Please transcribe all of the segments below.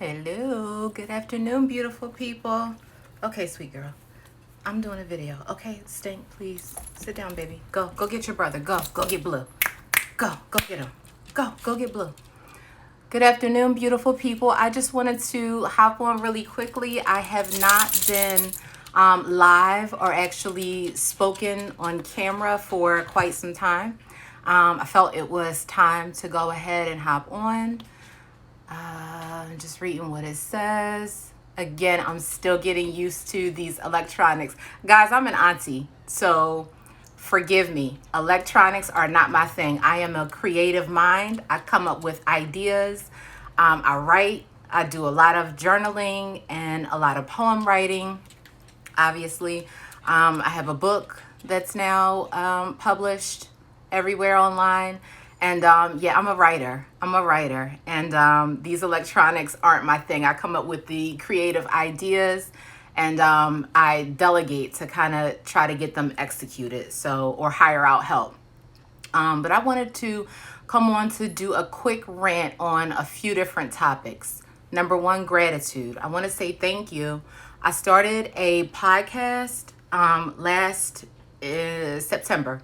Hello, good afternoon, beautiful people. Okay, sweet girl, I'm doing a video. Okay, Stink, please sit down, baby. Go get your brother. Go get Blue. Go get him. Go get Blue. Good afternoon, beautiful people. I just wanted to hop on really quickly. I have not been live or actually spoken on camera for quite some time. I felt it was time to go ahead and hop on. Just reading what it says. Again, I'm still getting used to these electronics. Guys, I'm an auntie, so forgive me. Electronics are not my thing. I am a creative mind. I come up with ideas. I write. I do a lot of journaling and a lot of poem writing, obviously. I have a book that's now published everywhere online. And yeah, I'm a writer. And these electronics aren't my thing. I come up with the creative ideas and I delegate to kind of try to get them executed. So, or hire out help. But I wanted to come on to do a quick rant on a few different topics. Number one, gratitude. I want to say thank you. I started a podcast last September,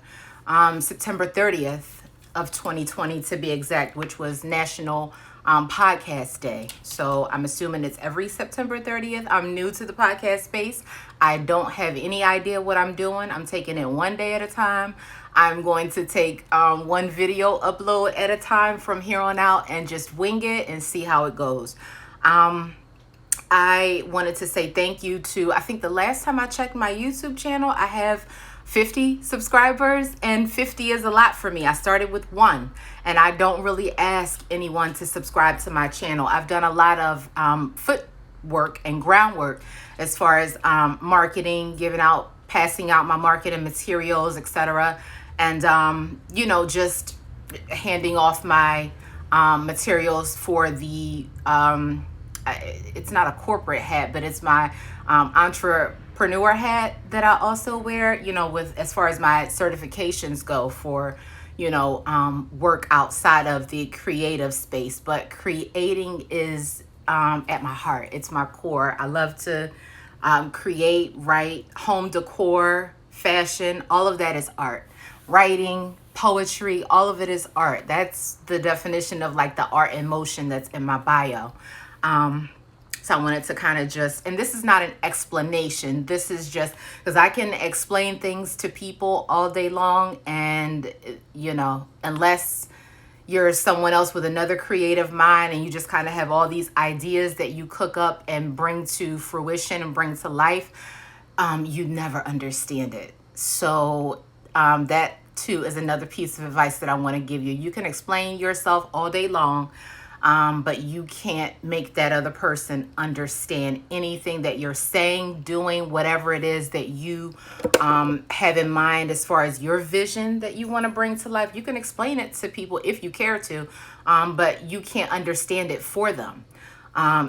September 30th of 2020 to be exact, which was National Podcast Day. So I'm assuming it's every September 30th. I'm new to the podcast space. I don't have any idea what I'm doing. I'm taking it one day at a time. I'm going to take one video upload at a time from here on out and just wing it and see how it goes. I wanted to say thank you to, I think the last time I checked my YouTube channel, I have 50 subscribers, and 50 is a lot for me. I started with one, and I don't really ask anyone to subscribe to my channel. I've done a lot of footwork and groundwork as far as marketing, passing out my marketing materials, etc. And, you know, just handing off my materials for the, it's not a corporate hat, but it's my entrepreneur hat that I also wear, you know, with as far as my certifications go for, you know, work outside of the creative space. But creating is at my heart. It's my core. I love to create, write, home decor, fashion. All of that is art. Writing, poetry, all of it is art. That's the definition of like the art in motion that's in my bio. So I wanted to kind of just, and this is not an explanation. This is just because I can explain things to people all day long. And, you know, unless you're someone else with another creative mind and you just kind of have all these ideas that you cook up and bring to fruition and bring to life, you never understand it. So that too is another piece of advice that I want to give you. You can explain yourself all day long, but you can't make that other person understand anything that you're saying, doing, whatever it is that you have in mind as far as your vision that you want to bring to life. You can explain it to people if you care to, but you can't understand it for them.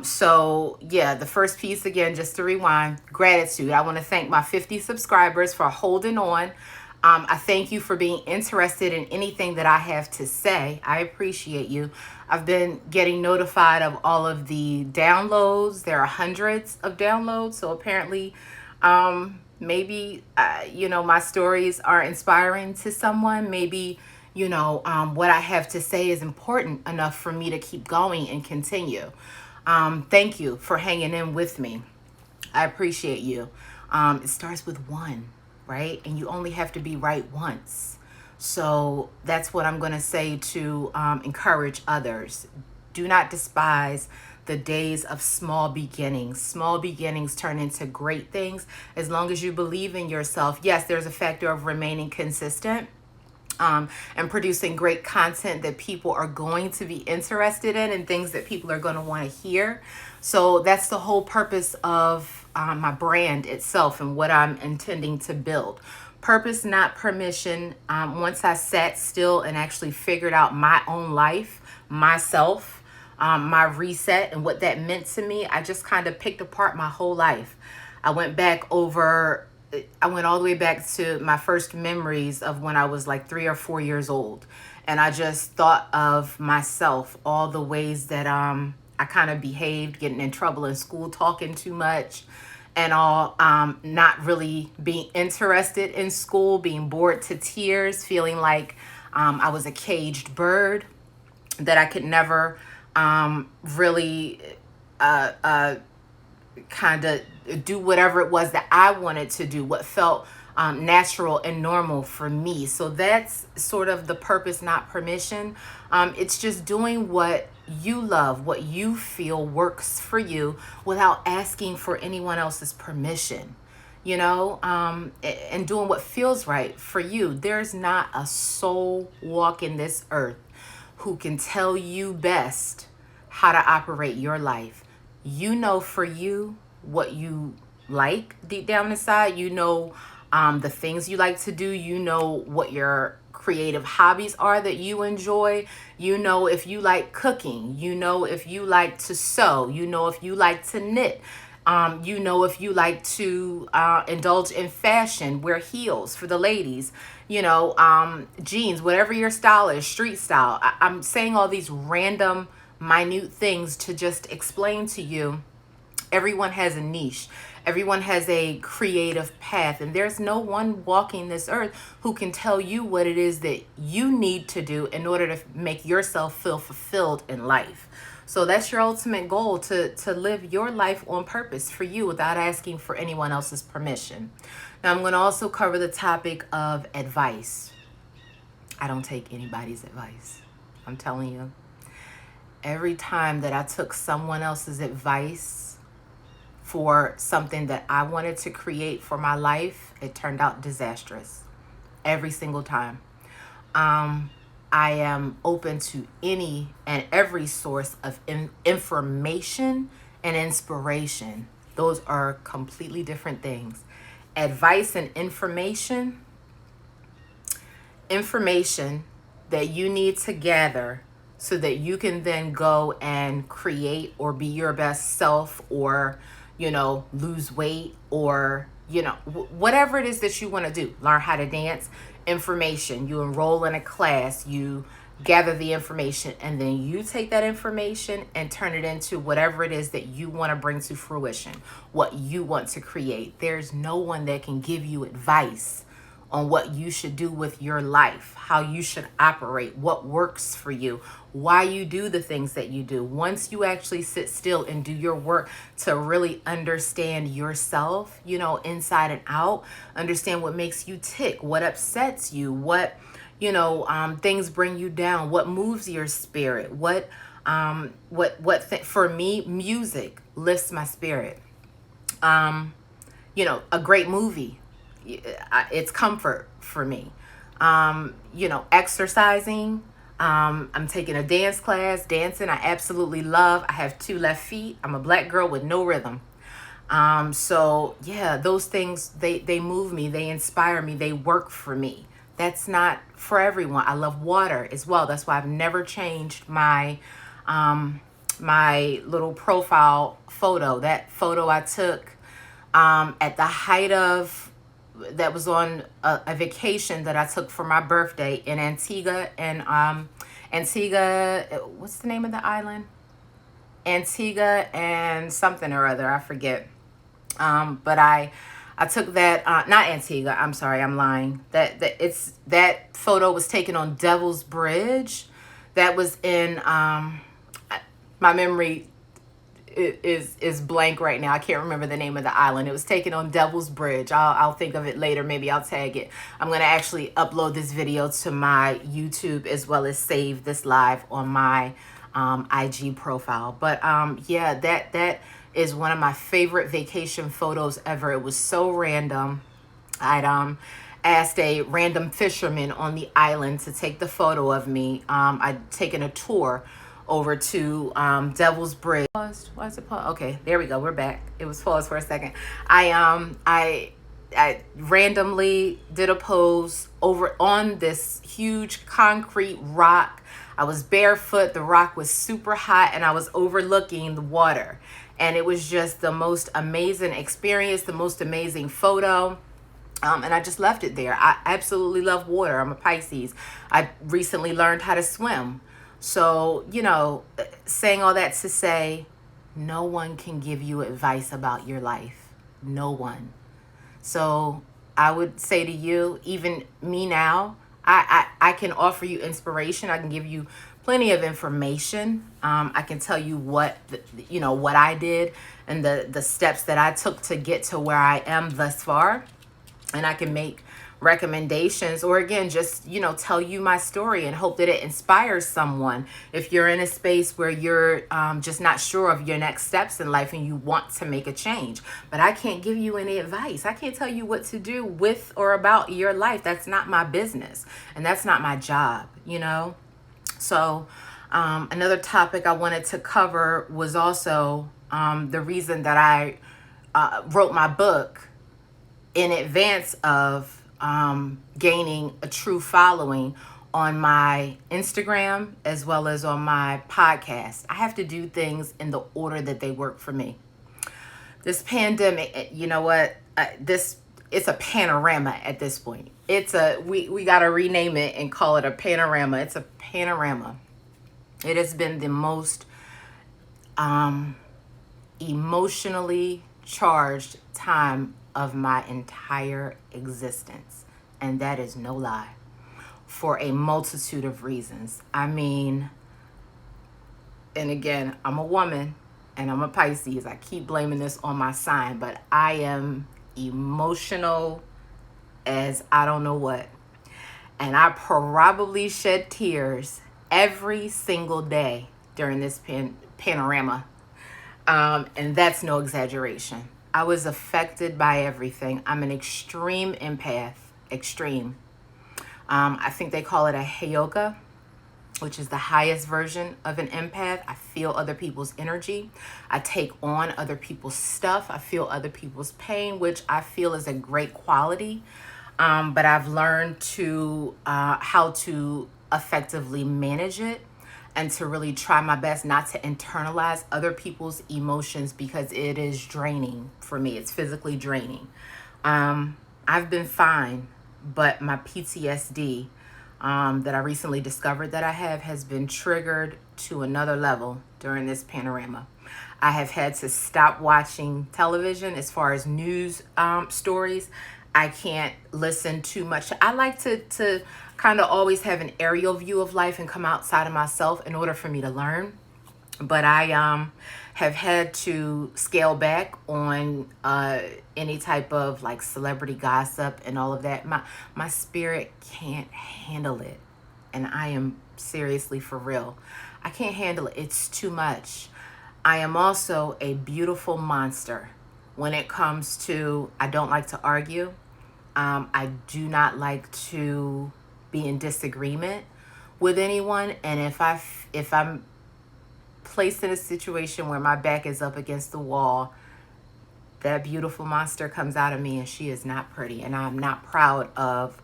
So yeah, the first piece, again, just to rewind, gratitude. I want to thank my 50 subscribers for holding on. I thank you for being interested in anything that I have to say. I appreciate you. I've been getting notified of all of the downloads. There are hundreds of downloads. So apparently, maybe, you know, my stories are inspiring to someone. Maybe, you know, what I have to say is important enough for me to keep going and continue. Thank you for hanging in with me. I appreciate you. It starts with one, right? And you only have to be right once. So that's what I'm going to say to encourage others. Do not despise the days of small beginnings. Small beginnings turn into great things as long as you believe in yourself. Yes, there's a factor of remaining consistent and producing great content that people are going to be interested in and things that people are going to want to hear. So that's the whole purpose of my brand itself and what I'm intending to build. Purpose, not permission. Once I sat still and actually figured out my own life, myself, my reset and what that meant to me, I just kind of picked apart my whole life. I went all the way back to my first memories of when I was like 3 or 4 years old. And I just thought of myself, all the ways that I kind of behaved, getting in trouble in school, talking too much and all, not really being interested in school, being bored to tears, feeling like I was a caged bird, that I could never really kind of do whatever it was that I wanted to do, what felt natural and normal for me. So that's sort of the purpose, not permission. It's just doing what you love, what you feel works for you without asking for anyone else's permission, and doing what feels right for you. There's not a soul walking this earth who can tell you best how to operate your life. You know for you what you like deep down inside. You know the things you like to do. You know what your creative hobbies are that you enjoy. You know if you like cooking. You know if you like to sew. You know if you like to knit. You know if you like to indulge in fashion, wear heels for the ladies, jeans, whatever your style is, street style. I'm saying all these random, minute things to just explain to you. Everyone has a niche. Everyone has a creative path. And there's no one walking this earth who can tell you what it is that you need to do in order to make yourself feel fulfilled in life. So that's your ultimate goal, to live your life on purpose for you without asking for anyone else's permission. Now, I'm going to also cover the topic of advice. I don't take anybody's advice. I'm telling you. Every time that I took someone else's advice for something that I wanted to create for my life, it turned out disastrous. Every single time. I am open to any and every source of information and inspiration. Those are completely different things. Advice and information that you need to gather so that you can then go and create or be your best self, or, lose weight, or, whatever it is that you want to do. Learn how to dance. Information. You enroll in a class, you gather the information, and then you take that information and turn it into whatever it is that you want to bring to fruition, what you want to create. There's no one that can give you advice on what you should do with your life, how you should operate, what works for you, why you do the things that you do. Once you actually sit still and do your work to really understand yourself, inside and out, understand what makes you tick, what upsets you, what, things bring you down, what moves your spirit, for me, music lifts my spirit. A great movie, it's comfort for me. Exercising. I'm taking a dance class, dancing. I absolutely love. I have 2 left feet. I'm a black girl with no rhythm. So yeah, those things, they move me, they inspire me, they work for me. That's not for everyone. I love water as well. That's why I've never changed my my little profile photo. That photo I took at the height of, that was on a vacation that I took for my birthday in Antigua, and what's the name of the island? Antigua and something or other, I forget. But I took that, not Antigua, I'm sorry, I'm lying. That photo was taken on Devil's Bridge. That was in, my memory is blank right now. I can't remember the name of the island. It was taken on Devil's Bridge. I'll think of it later. Maybe I'll tag it. I'm going to actually upload this video to my YouTube as well as save this live on my IG profile. But yeah, that is one of my favorite vacation photos ever. It was so random. I'd asked a random fisherman on the island to take the photo of me. I'd taken a tour over to Devil's Bridge. Why is it paused? Okay, there we go. We're back. It was paused for a second. I randomly did a pose over on this huge concrete rock. I was barefoot. The rock was super hot, and I was overlooking the water. And it was just the most amazing experience, the most amazing photo. And I just left it there. I absolutely love water. I'm a Pisces. I recently learned how to swim. So, saying all that to say, no one can give you advice about your life. No one. So I would say to you, even me now, I can offer you inspiration. I can give you plenty of information. I can tell you what I did and the steps that I took to get to where I am thus far. And I can make recommendations, or again, just tell you my story and hope that it inspires someone. If you're in a space where you're just not sure of your next steps in life and you want to make a change, but I can't give you any advice. I can't tell you what to do with or about your life. That's not my business, and that's not my job. So another topic I wanted to cover was also the reason that I wrote my book in advance of gaining a true following on my Instagram as well as on my podcast. I have to do things in the order that they work for me. This pandemic, you know what? It's a panorama at this point. We got to rename it and call it a panorama. It's a panorama. It has been the most emotionally charged time of my entire existence. And that is no lie, for a multitude of reasons. I mean, and again, I'm a woman and I'm a Pisces. I keep blaming this on my sign, but I am emotional as I don't know what. And I probably shed tears every single day during this panorama. And that's no exaggeration. I was affected by everything. I'm an extreme empath. Extreme. I think they call it a 𝓟𝓾𝓻, which is the highest version of an empath. I feel other people's energy. I take on other people's stuff. I feel other people's pain, which I feel is a great quality. But I've learned how to effectively manage it and to really try my best not to internalize other people's emotions, because it is draining for me. It's physically draining. I've been fine, but my PTSD that I recently discovered that I have has been triggered to another level during this panorama. I have had to stop watching television as far as news stories. I can't listen too much. I like to kind of always have an aerial view of life and come outside of myself in order for me to learn. But I have had to scale back on any type of like celebrity gossip and all of that. My spirit can't handle it. And I am seriously for real. I can't handle it. It's too much. I am also a beautiful monster when it comes to, I don't like to argue. I do not like to be in disagreement with anyone. And if I'm placed in a situation where my back is up against the wall, that beautiful monster comes out of me, and she is not pretty. And I'm not proud of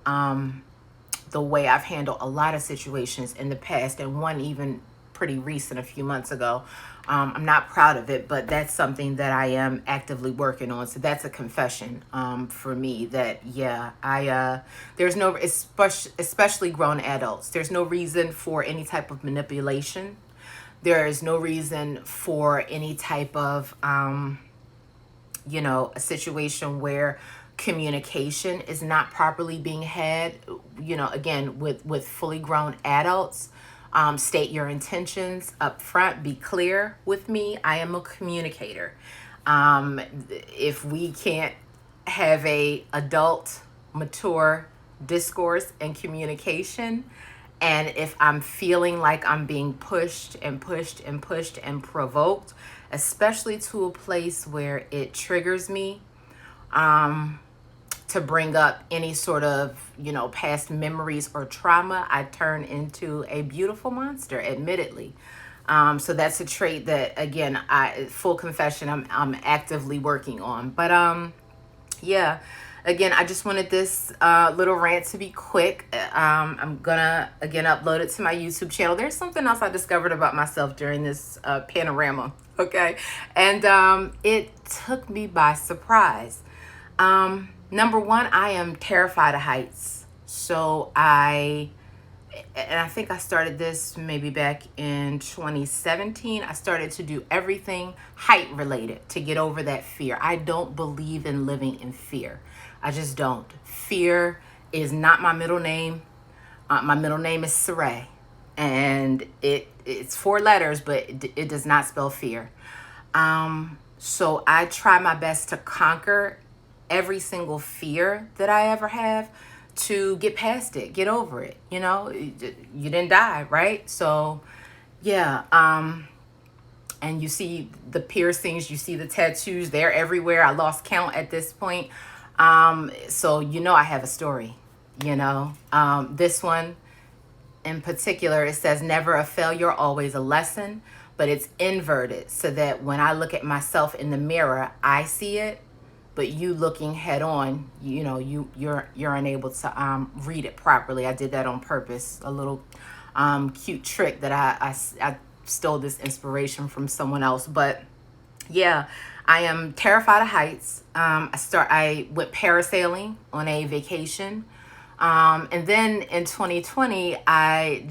the way I've handled a lot of situations in the past, and one even pretty recent a few months ago. I'm not proud of it, but that's something that I am actively working on. So that's a confession for me that, there's no, especially grown adults, there's no reason for any type of manipulation. There is no reason for any type of, a situation where communication is not properly being had, again, with fully grown adults. State your intentions up front. Be clear with me. I am a communicator. If we can't have a adult, mature discourse and communication, and if I'm feeling like I'm being pushed and pushed and pushed and provoked, especially to a place where it triggers me, to bring up any sort of, past memories or trauma, I turn into a beautiful monster, admittedly. So that's a trait that, again, full confession, I'm actively working on. But again, I just wanted this little rant to be quick. I'm gonna again upload it to my YouTube channel. There's something else I discovered about myself during this panorama, okay? And it took me by surprise. Number one, I am terrified of heights. So I and I think I started this maybe back in 2017. I started to do everything height related to get over that fear. I don't believe in living in fear. I just don't. Fear is not my middle name. My middle name is 𝓟𝓾, and it's 4 letters, but it does not spell fear. So I try my best to conquer every single fear that I ever have, to get past it, get over it. You know, you didn't die, right? So yeah. And you see the piercings, you see the tattoos, they're everywhere. I lost count at this point. So you know I have a story, you know. This one in particular, it says, never a failure, always a lesson, but it's inverted so that when I look at myself in the mirror, I see it, but you looking head on, you know, you're unable to read it properly. I did that on purpose. A little cute trick that I stole this inspiration from someone else. But yeah, I am terrified of heights. I went parasailing on a vacation. And then in 2020, I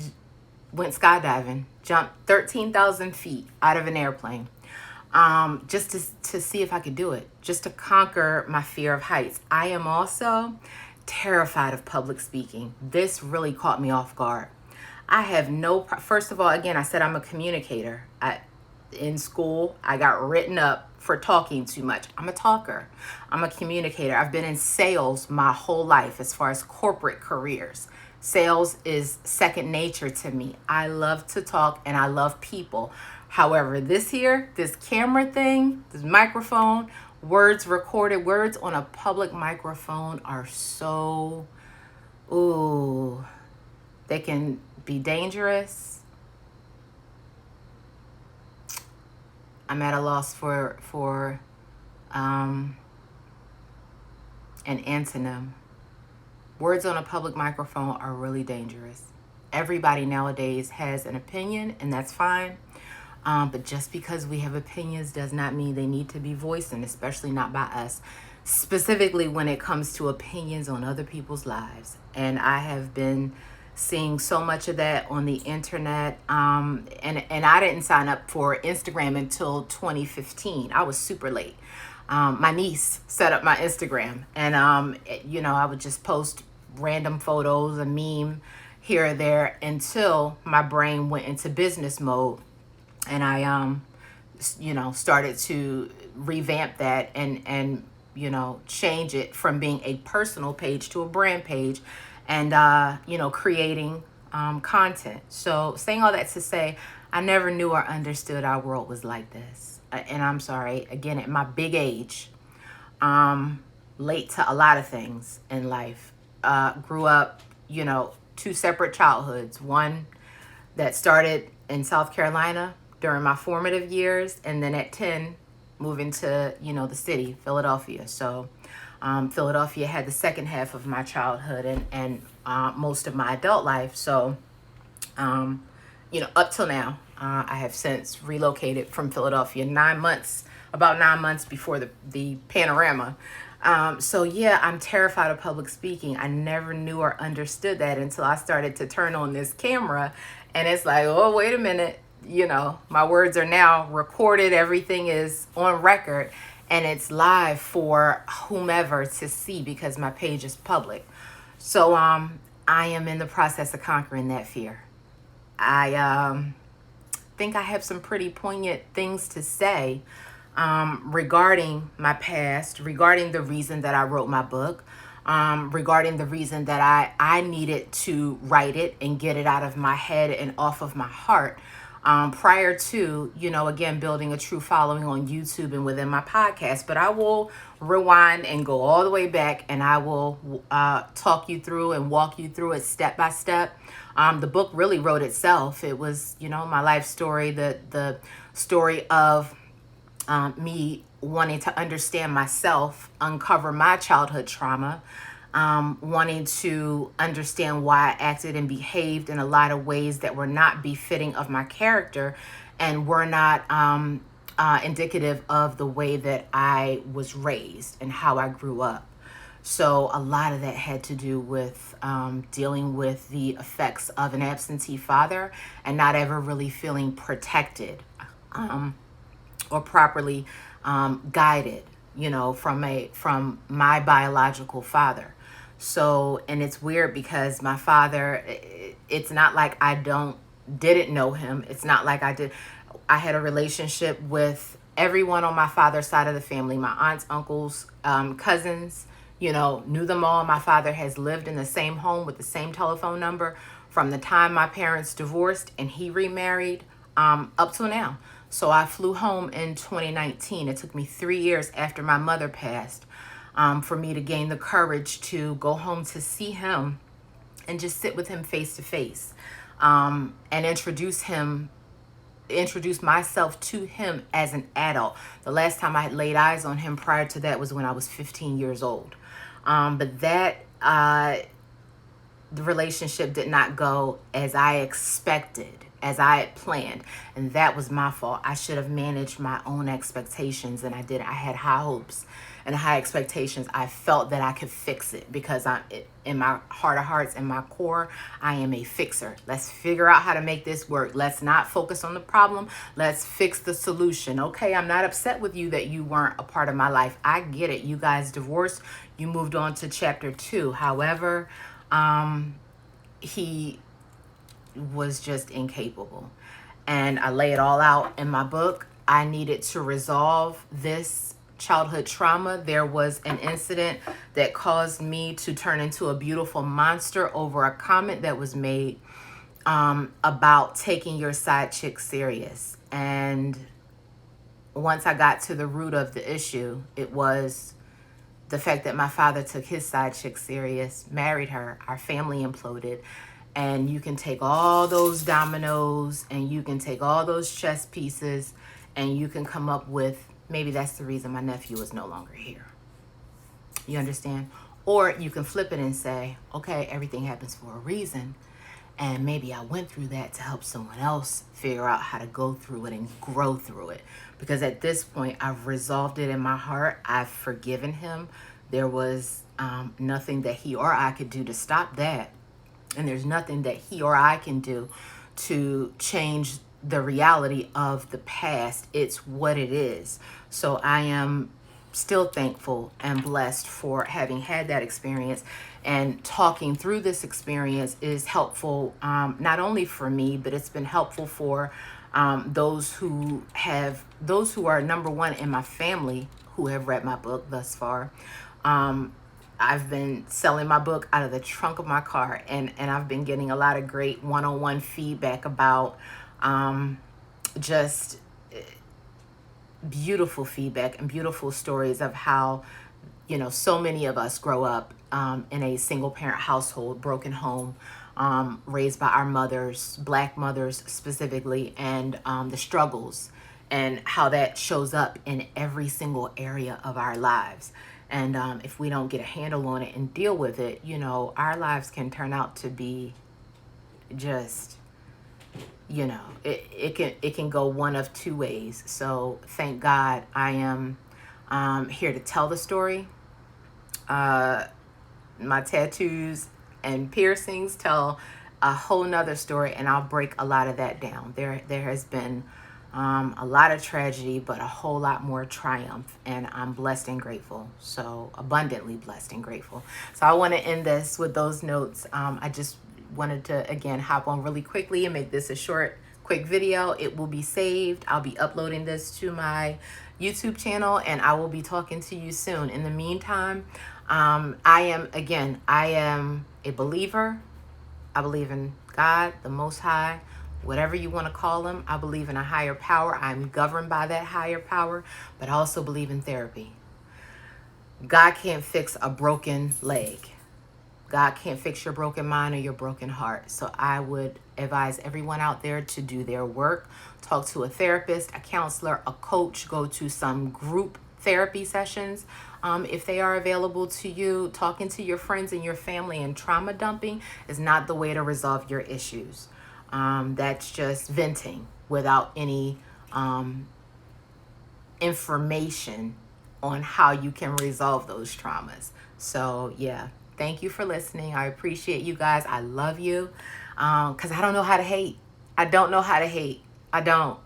went skydiving, jumped 13,000 feet out of an airplane, just to see if I could do it, just to conquer my fear of heights. I am also terrified of public speaking. This really caught me off guard. I have first of all, again, I said I'm a communicator. In school, I got written up for talking too much. I'm a talker. I'm a communicator. I've been in sales my whole life as far as corporate careers. Sales is second nature to me. I love to talk and I love people. However, this camera thing, this microphone, recorded words on a public microphone are so, they can be dangerous. I'm at a loss for an antonym. Words on a public microphone are really dangerous. Everybody nowadays has an opinion, and that's fine. But just because we have opinions does not mean they need to be voiced, and especially not by us, specifically when it comes to opinions on other people's lives. And I have been seeing so much of that on the internet. And I didn't sign up for Instagram until 2015. I was super late. My niece set up my Instagram, and you know, I would just post random photos, a meme here or there, until my brain went into business mode, and I you know, started to revamp that and you know, change it from being a personal page to a brand page, and you know, creating content. So saying all that to say, I never knew or understood our world was like this. And I'm sorry, again, at my big age, late to a lot of things in life. Grew up, you know, 2 separate childhoods. One that started in South Carolina during my formative years, and then at 10, moving to, you know, the city, Philadelphia. So Philadelphia had the second half of my childhood and most of my adult life. So, you know, up till now, I have since relocated from Philadelphia about 9 months before the panorama. So yeah, I'm terrified of public speaking. I never knew or understood that until I started to turn on this camera, and it's like, oh, wait a minute. You know, my words are now recorded. Everything is on record, and it's live for whomever to see because my page is public. So I am in the process of conquering that fear. I think I have some pretty poignant things to say regarding my past, regarding the reason that I wrote my book, regarding the reason that I needed to write it and get it out of my head and off of my heart. Prior to, you know, again, building a true following on YouTube and within my podcast. But I will rewind and go all the way back, and I will talk you through and walk you through it step by step. The book really wrote itself. It was, you know, my life story, the story of me wanting to understand myself, uncover my childhood trauma, wanting to understand why I acted and behaved in a lot of ways that were not befitting of my character and were not indicative of the way that I was raised and how I grew up. So a lot of that had to do with dealing with the effects of an absentee father and not ever really feeling protected or properly guided, from my biological father. So, and it's weird because my father, it's not like I didn't know him. It's not like I did. I had a relationship with everyone on my father's side of the family, my aunts, uncles, cousins, knew them all. My father has lived in the same home with the same telephone number from the time my parents divorced and he remarried up till now. So I flew home in 2019. It took me 3 years after my mother passed for me to gain the courage to go home to see him and just sit with him face to face and introduce myself to him as an adult. The last time I had laid eyes on him prior to that was when I was 15 years old. But that the relationship did not go as I expected, as I had planned. And that was my fault. I should have managed my own expectations, and I did. I had high hopes and high expectations. I felt that I could fix it because in my heart of hearts, in my core, I am a fixer. Let's figure out how to make this work. Let's not focus on the problem. Let's fix the solution. Okay, I'm not upset with you that you weren't a part of my life. I get it. You guys divorced. You moved on to chapter 2. However, he was just incapable. And I lay it all out in my book. I needed to resolve this childhood trauma. There was an incident that caused me to turn into a beautiful monster over a comment that was made about taking your side chick serious. And once I got to the root of the issue, it was the fact that my father took his side chick serious, married her, our family imploded. And you can take all those dominoes and you can take all those chess pieces and you can come up with, maybe that's the reason my nephew is no longer here. You understand? Or you can flip it and say, okay, everything happens for a reason. And maybe I went through that to help someone else figure out how to go through it and grow through it. Because at this point, I've resolved it in my heart. I've forgiven him. There was nothing that he or I could do to stop that. And there's nothing that he or I can do to change the reality of the past. It's what it is. So I am still thankful and blessed for having had that experience, and talking through this experience is helpful, not only for me, but it's been helpful for those who are number one in my family who have read my book thus far. I've been selling my book out of the trunk of my car, and I've been getting a lot of great one-on-one feedback about just beautiful feedback and beautiful stories of how, so many of us grow up in a single parent household, broken home, raised by our mothers, Black mothers specifically, and the struggles and how that shows up in every single area of our lives. And if we don't get a handle on it and deal with it, our lives can turn out to be just, it can go one of two ways. So thank God I am here to tell the story. My tattoos and piercings tell a whole nother story, and I'll break a lot of that down. There has been a lot of tragedy, but a whole lot more triumph, and I'm blessed and grateful. So abundantly blessed and grateful. So I want to end this with those notes. I just wanted to, again, hop on really quickly and make this a short, quick video. It will be saved. I'll be uploading this to my YouTube channel, and I will be talking to you soon. In the meantime, I am a believer. I believe in God, the Most High, whatever you want to call him. I believe in a higher power. I'm governed by that higher power, but I also believe in therapy. God can't fix a broken leg. God can't fix your broken mind or your broken heart. So I would advise everyone out there to do their work. Talk to a therapist, a counselor, a coach. Go to some group therapy sessions if they are available to you. Talking to your friends and your family and trauma dumping is not the way to resolve your issues. That's just venting without any information on how you can resolve those traumas. So yeah, thank you for listening. I appreciate you guys. I love you, because I don't know how to hate. I don't know how to hate. I don't.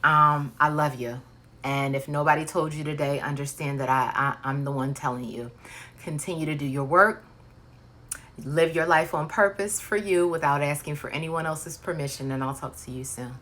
I love you. And if nobody told you today, understand that I'm the one telling you. Continue to do your work. Live your life on purpose for you without asking for anyone else's permission. And I'll talk to you soon.